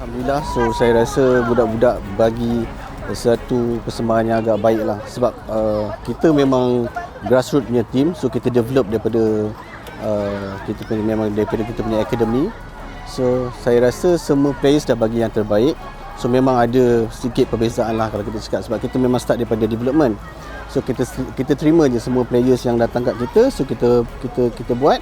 Alhamdulillah, so saya rasa budak-budak bagi satu persembahan yang agak baik lah. Sebab kita memang grassroots punya team, so kita develop daripada kita punya akademi. So saya rasa semua players dah bagi yang terbaik. So memang ada sedikit perbezaan lah kalau kita cakap, sebab kita memang start daripada development. So kita terima je semua players yang datang kat kita, so kita buat.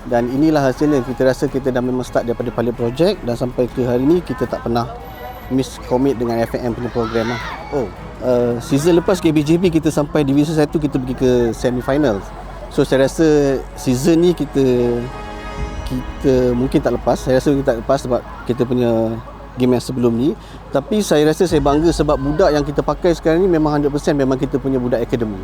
Dan inilah hasilnya. Kita rasa kita dah memang start daripada pilot project, dan sampai ke hari ni kita tak pernah miss commit dengan FAM punya program lah. Season lepas KBJB kita sampai Divisi 1, kita pergi ke semi-final. So saya rasa season ni kita mungkin tak lepas. Saya rasa kita tak lepas sebab kita punya game yang sebelum ni. Tapi saya rasa saya bangga sebab budak yang kita pakai sekarang ni memang 100% memang kita punya budak akademi.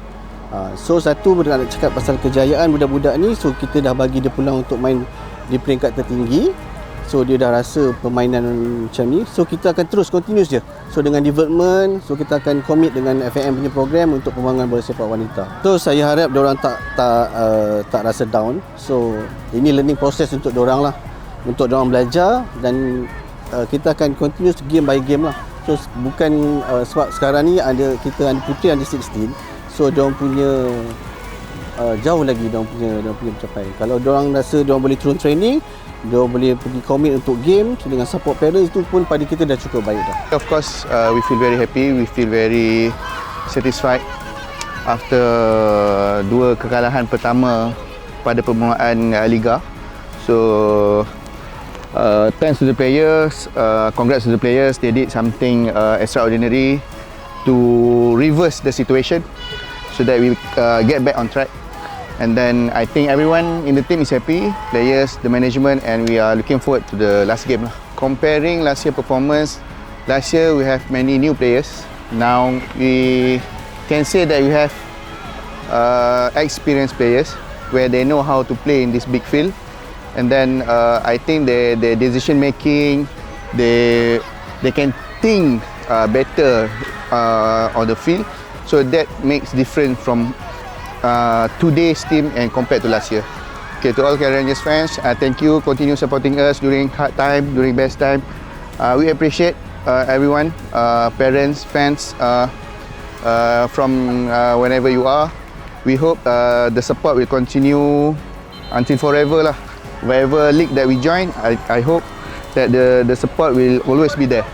So satu, nak cakap pasal kejayaan budak-budak ni, so kita dah bagi dia peluang untuk main di peringkat tertinggi. So dia dah rasa permainan macam ni, so kita akan terus continuous je. So dengan development, so kita akan commit dengan FAM punya program untuk pembangunan bola sepak wanita. So saya harap diorang tak rasa down. So ini learning process untuk diorang lah, untuk diorang belajar, dan kita akan continuous game by game lah. So bukan sebab sekarang ni kita ada puteri under 16. So diorang punya jauh lagi diorang punya mencapai. Kalau diorang rasa diorang boleh turun training, diorang boleh pergi commit untuk game dengan support parents, itu pun pada kita dah cukup baik dah. Of course, we feel very happy, we feel very satisfied after 2 kekalahan pertama pada permulaan Liga. So thanks to the players, congrats to the players. They did something extraordinary to reverse the situation so that we get back on track. And then I think everyone in the team is happy, players, the management, and we are looking forward to the last game. Comparing last year performance, last year we have many new players. Now we can say that we have experienced players where they know how to play in this big field. And then I think the decision making, they can think better on the field. So that makes different from today's team and compared to last year. Okay, to all Kerala Rangers fans, thank you. Continue supporting us during hard time, during best time. We appreciate everyone, parents, fans, from whenever you are. We hope the support will continue until forever lah. Wherever league that we join, I hope that the support will always be there.